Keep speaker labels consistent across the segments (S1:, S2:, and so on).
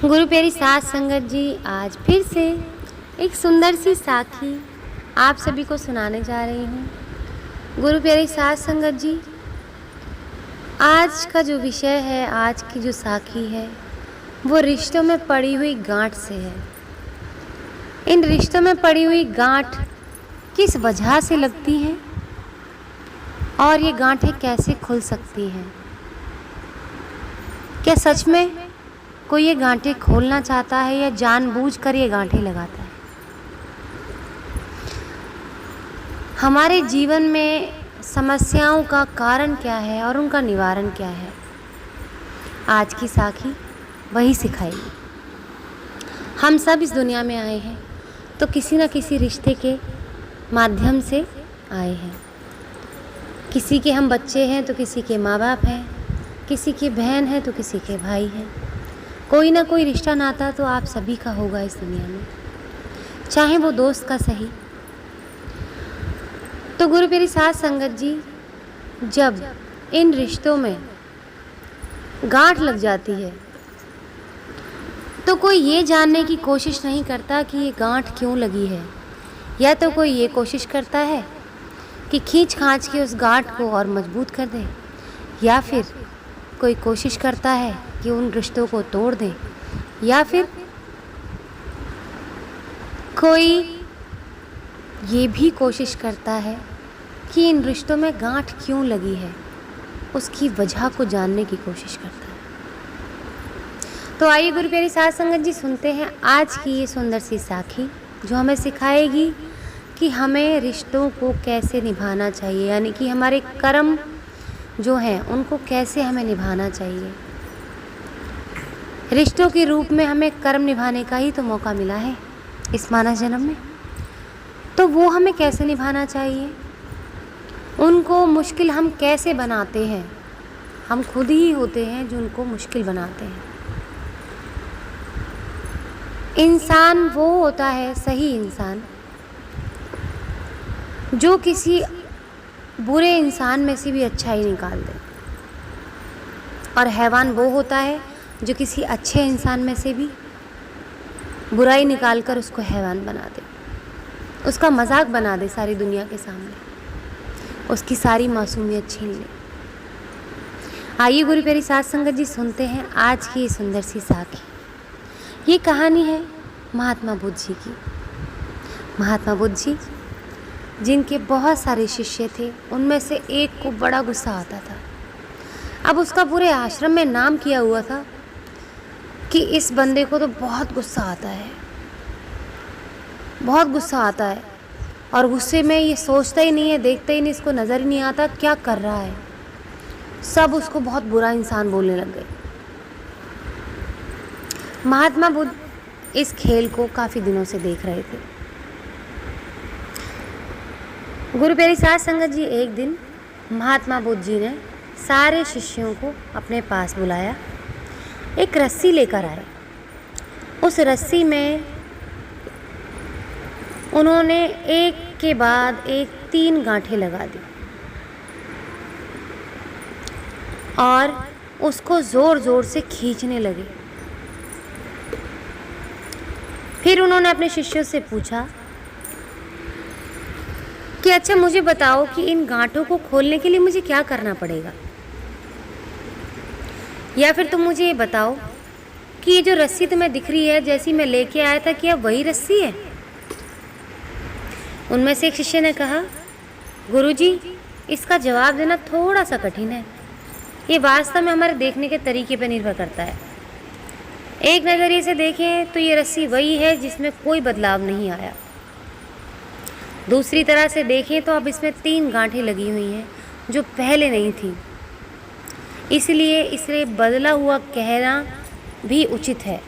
S1: गुरु प्यारी साथ संगत जी, आज फिर से एक सुंदर सी साखी आप सभी को सुनाने जा रही हूँ। गुरु प्यारी साथ संगत जी, आज का जो विषय है, आज की जो साखी है, वो रिश्तों में पड़ी हुई गांठ से है। इन रिश्तों में पड़ी हुई गांठ किस वजह से लगती हैं और ये गांठें कैसे खुल सकती हैं? क्या सच में कोई ये गांठें खोलना चाहता है या जानबूझकर ये गांठें लगाता है? हमारे जीवन में समस्याओं का कारण क्या है और उनका निवारण क्या है, आज की साखी वही सिखाएगी। हम सब इस दुनिया में आए हैं तो किसी न किसी रिश्ते के माध्यम से आए हैं। किसी के हम बच्चे हैं तो किसी के माँ बाप हैं, किसी की बहन है तो किसी के भाई हैं। कोई ना कोई रिश्ता नाता तो आप सभी का होगा इस दुनिया में, चाहे वो दोस्त का सही। तो गुरु प्यारी साथ संगत जी, जब इन रिश्तों में गांठ लग जाती है तो कोई ये जानने की कोशिश नहीं करता कि ये गांठ क्यों लगी है, या तो कोई ये कोशिश करता है कि खींच खांच के उस गांठ को और मजबूत कर दे, या फिर कोई कोशिश करता है कि उन रिश्तों को तोड़ दे, या फिर कोई ये भी कोशिश करता है कि इन रिश्तों में गांठ क्यों लगी है, उसकी वजह को जानने की कोशिश करता है। तो आइए गुरु प्यारी साथ संगत जी, सुनते हैं आज की ये सुंदर सी साखी जो हमें सिखाएगी कि हमें रिश्तों को कैसे निभाना चाहिए, यानी कि हमारे कर्म जो हैं उनको कैसे हमें निभाना चाहिए। रिश्तों के रूप में हमें कर्म निभाने का ही तो मौका मिला है इस मानव जन्म में, तो वो हमें कैसे निभाना चाहिए, उनको मुश्किल हम कैसे बनाते हैं। हम खुद ही होते हैं जो उनको मुश्किल बनाते हैं। इंसान वो होता है, सही इंसान, जो किसी बुरे इंसान में से भी अच्छाई निकाल दे, और हैवान वो होता है जो किसी अच्छे इंसान में से भी बुराई निकाल कर उसको हैवान बना दे, उसका मजाक बना दे सारी दुनिया के सामने, उसकी सारी मासूमियत छीन ले। आइए गुरु प्यारी साथ संगत जी, सुनते हैं आज की सुंदर सी साखी। ये कहानी है महात्मा बुद्ध जी की। महात्मा बुद्ध जी, जिनके बहुत सारे शिष्य थे, उनमें से एक को बड़ा गुस्सा आता था। अब उसका पूरे आश्रम में नाम किया हुआ था कि इस बंदे को तो बहुत गुस्सा आता है, बहुत गुस्सा आता है, और गुस्से में ये सोचता ही नहीं है, देखता ही नहीं, इसको नज़र ही नहीं आता क्या कर रहा है। सब उसको बहुत बुरा इंसान बोलने लग गए। महात्मा बुद्ध इस खेल को काफ़ी दिनों से देख रहे थे। गुरु प्यारी साथ संगत जी, एक दिन महात्मा बुद्ध जी ने सारे शिष्यों को अपने पास बुलाया, एक रस्सी लेकर आए। उस रस्सी में उन्होंने एक के बाद एक 3 गांठें लगा दी और उसको ज़ोर ज़ोर से खींचने लगे। फिर उन्होंने अपने शिष्यों से पूछा कि अच्छा मुझे बताओ कि इन गांठों को खोलने के लिए मुझे क्या करना पड़ेगा, या फिर तुम मुझे ये बताओ कि ये जो रस्सी तुम्हें दिख रही है, जैसी मैं लेके आया था, क्या वही रस्सी है? उनमें से एक शिष्य ने कहा, गुरुजी, इसका जवाब देना थोड़ा सा कठिन है। ये वास्तव में हमारे देखने के तरीके पर निर्भर करता है। एक नज़रिए से देखें तो ये रस्सी वही है जिसमें कोई बदलाव नहीं आया। दूसरी तरह से देखें तो अब इसमें 3 गांठें लगी हुई हैं जो पहले नहीं थी, इसलिए इसे बदला हुआ कहना भी उचित है।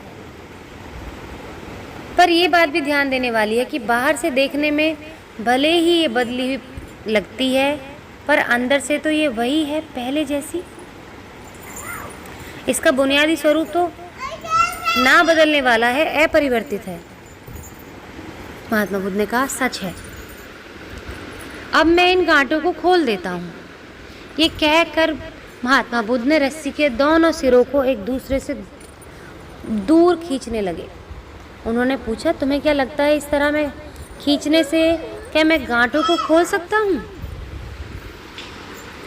S1: पर यह बात भी ध्यान देने वाली है कि बाहर से देखने में भले ही ये बदली हुई लगती है, पर अंदर से तो ये वही है पहले जैसी। इसका बुनियादी स्वरूप तो ना बदलने वाला है, अपरिवर्तित है। महात्मा बुद्ध ने कहा, सच है। अब मैं इन गांठों को खोल देता हूँ। ये कहकर महात्मा बुद्ध ने रस्सी के दोनों सिरों को एक दूसरे से दूर खींचने लगे। उन्होंने पूछा, तुम्हें क्या लगता है इस तरह में खींचने से क्या मैं गांठों को खोल सकता हूँ?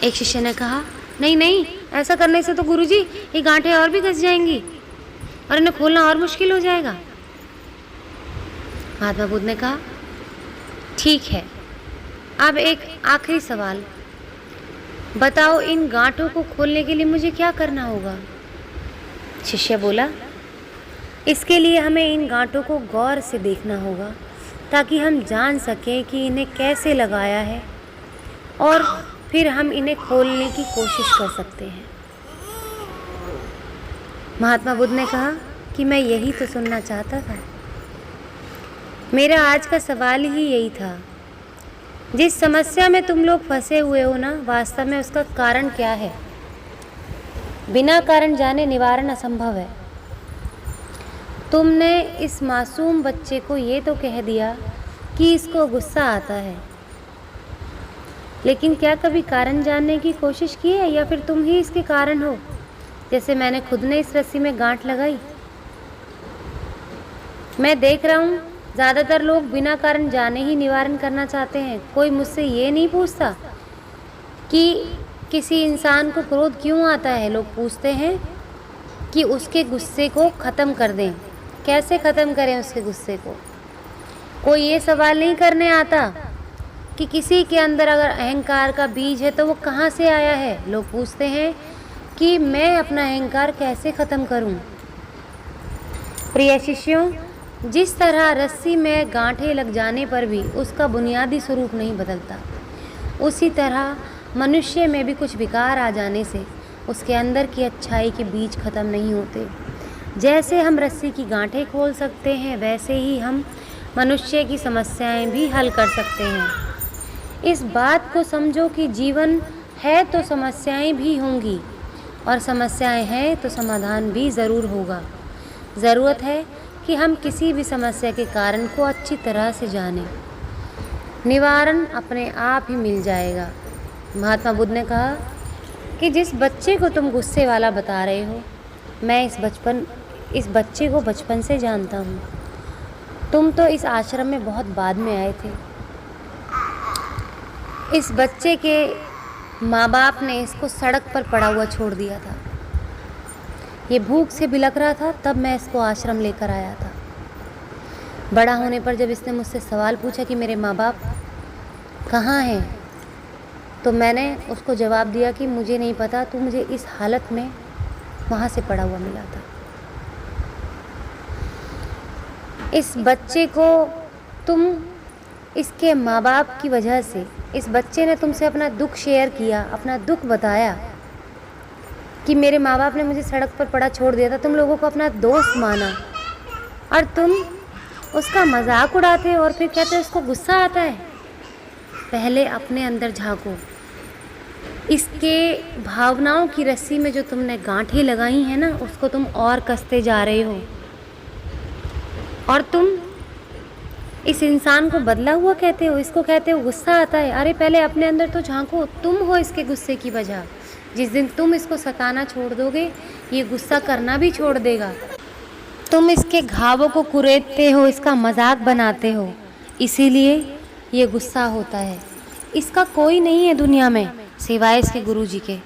S1: एक शिष्य ने कहा, नहीं नहीं, ऐसा करने से तो गुरुजी ये गांठें और भी घस जाएंगी और इन्हें खोलना और मुश्किल हो जाएगा। महात्मा बुद्ध ने कहा, ठीक है, अब एक आखिरी सवाल, बताओ इन गांठों को खोलने के लिए मुझे क्या करना होगा? शिष्य बोला, इसके लिए हमें इन गांठों को गौर से देखना होगा ताकि हम जान सकें कि इन्हें कैसे लगाया है और फिर हम इन्हें खोलने की कोशिश कर सकते हैं। महात्मा बुद्ध ने कहा कि मैं यही तो सुनना चाहता था। मेरा आज का सवाल ही यही था। जिस समस्या में तुम लोग फंसे हुए हो ना, वास्तव में उसका कारण क्या है? बिना कारण जाने निवारण असंभव है। तुमने इस मासूम बच्चे को ये तो कह दिया कि इसको गुस्सा आता है, लेकिन क्या कभी कारण जानने की कोशिश की है, या फिर तुम ही इसके कारण हो, जैसे मैंने खुद ने इस रस्सी में गांठ लगाई? मैं देख रहा हूँ ज़्यादातर लोग बिना कारण जाने ही निवारण करना चाहते हैं। कोई मुझसे ये नहीं पूछता कि किसी इंसान को क्रोध क्यों आता है। लोग पूछते हैं कि उसके गुस्से को ख़त्म कर दें, कैसे ख़त्म करें उसके गुस्से को। कोई ये सवाल नहीं करने आता कि किसी के अंदर अगर अहंकार का बीज है तो वो कहाँ से आया है। लोग पूछते हैं कि मैं अपना अहंकार कैसे ख़त्म करूं। प्रिय शिष्यों, जिस तरह रस्सी में गांठें लग जाने पर भी उसका बुनियादी स्वरूप नहीं बदलता, उसी तरह मनुष्य में भी कुछ विकार आ जाने से उसके अंदर की अच्छाई के बीज ख़त्म नहीं होते। जैसे हम रस्सी की गांठें खोल सकते हैं, वैसे ही हम मनुष्य की समस्याएं भी हल कर सकते हैं। इस बात को समझो कि जीवन है तो समस्याएं भी होंगी, और समस्याएं हैं तो समाधान भी ज़रूर होगा। ज़रूरत है कि हम किसी भी समस्या के कारण को अच्छी तरह से जानें। निवारण अपने आप ही मिल जाएगा। महात्मा बुद्ध ने कहा कि जिस बच्चे को तुम गुस्से वाला बता रहे हो, मैं इस बच्चे को बचपन से जानता हूँ। तुम तो इस आश्रम में बहुत बाद में आए थे। इस बच्चे के माँ बाप ने इसको सड़क पर पड़ा हुआ छोड़ दिया था। ये भूख से बिलख रहा था, तब मैं इसको आश्रम लेकर आया था। बड़ा होने पर जब इसने मुझसे सवाल पूछा कि मेरे माँ बाप कहाँ हैं, तो मैंने उसको जवाब दिया कि मुझे नहीं पता, तू मुझे इस हालत में वहाँ से पड़ा हुआ मिला था। इस बच्चे को तुम इसके माँ बाप की वजह से, इस बच्चे ने तुमसे अपना दुख शेयर किया, अपना दुख बताया कि मेरे माँ बाप ने मुझे सड़क पर पड़ा छोड़ दिया था। तुम लोगों को अपना दोस्त माना और तुम उसका मजाक उड़ाते हो और फिर कहते हो उसको गुस्सा आता है। पहले अपने अंदर झांको। इसके भावनाओं की रस्सी में जो तुमने गांठें लगाई हैं ना, उसको तुम और कसते जा रहे हो, और तुम इस इंसान को बदला हुआ कहते हो, इसको कहते हो गुस्सा आता है। अरे पहले अपने अंदर तो झांको, तुम हो इसके गुस्से की वजह। जिस दिन तुम इसको सताना छोड़ दोगे, ये गुस्सा करना भी छोड़ देगा। तुम इसके घावों को कुरेदते हो, इसका मजाक बनाते हो, इसीलिए ये गुस्सा होता है। इसका कोई नहीं है दुनिया में सिवाय इसके गुरुजी के।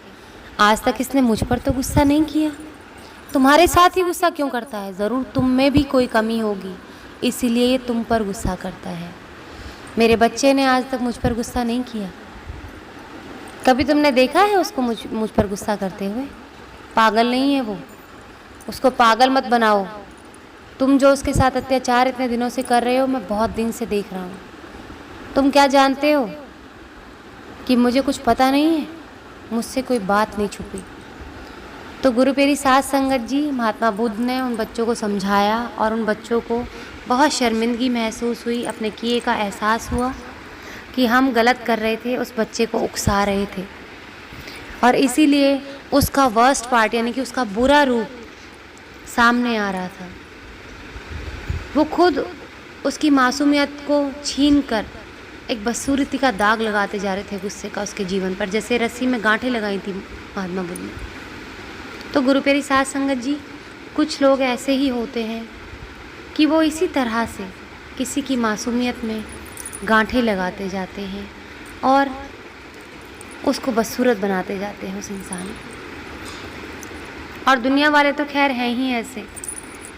S1: आज तक इसने मुझ पर तो गुस्सा नहीं किया, तुम्हारे साथ ही गुस्सा क्यों करता है? ज़रूर तुम में भी कोई कमी होगी, इसीलिए ये तुम पर गुस्सा करता है। मेरे बच्चे ने आज तक मुझ पर गुस्सा नहीं किया। कभी तुमने देखा है उसको मुझ पर गुस्सा करते हुए? पागल नहीं है वो, उसको पागल मत बनाओ। तुम जो उसके साथ अत्याचार इतने दिनों से कर रहे हो, मैं बहुत दिन से देख रहा हूँ। तुम क्या जानते हो कि मुझे कुछ पता नहीं है? मुझसे कोई बात नहीं छुपी। तो गुरु पेरी साध संगत जी, महात्मा बुद्ध ने उन बच्चों को समझाया और उन बच्चों को बहुत शर्मिंदगी महसूस हुई, अपने किए का एहसास हुआ कि हम गलत कर रहे थे, उस बच्चे को उकसा रहे थे, और इसीलिए उसका वर्स्ट पार्ट यानी कि उसका बुरा रूप सामने आ रहा था। वो खुद उसकी मासूमियत को छीन कर एक बदसूरती का दाग लगाते जा रहे थे गुस्से का उसके जीवन पर, जैसे रस्सी में गांठें लगाई थी महात्मा बुद्ध ने। तो गुरु पेरी साध संगत जी, कुछ लोग ऐसे ही होते हैं कि वो इसी तरह से किसी की मासूमियत में गांठें लगाते जाते हैं और उसको बदसूरत बनाते जाते हैं उस इंसान को। और दुनिया वाले तो खैर हैं ही ऐसे,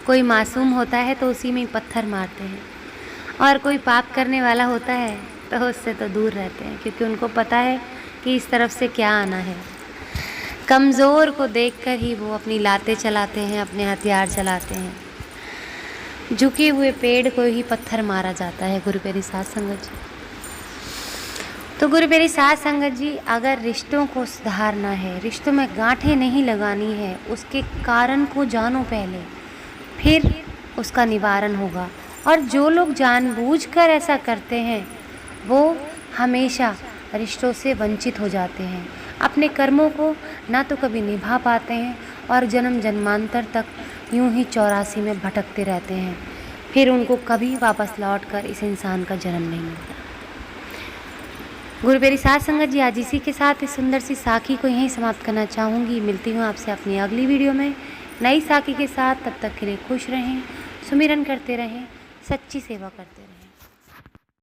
S1: कोई मासूम होता है तो उसी में ही पत्थर मारते हैं, और कोई पाप करने वाला होता है तो उससे तो दूर रहते हैं, क्योंकि उनको पता है कि इस तरफ से क्या आना है। कमज़ोर को देखकर ही वो अपनी लातें चलाते हैं, अपने हथियार चलाते हैं। झुके हुए पेड़ को ही पत्थर मारा जाता है। गुरु प्यारी साध संगत जी, तो गुरु प्यारी साध संगत जी, अगर रिश्तों को सुधारना है, रिश्तों में गांठें नहीं लगानी है, उसके कारण को जानो पहले, फिर उसका निवारण होगा। और जो लोग जानबूझकर ऐसा करते हैं वो हमेशा रिश्तों से वंचित हो जाते हैं, अपने कर्मों को ना तो कभी निभा पाते हैं और जन्म जन्मांतर तक यूं ही 84 में भटकते रहते हैं। फिर उनको कभी वापस लौटकर इस इंसान का जन्म नहीं मिलता। गुरु प्यारी साध संगत जी, आज इसी के साथ इस सुंदर सी साखी को यहीं समाप्त करना चाहूँगी। मिलती हूँ आपसे अपनी अगली वीडियो में नई साखी के साथ। तब तक के लिए खुश रहें, सुमिरन करते रहें, सच्ची सेवा करते रहें।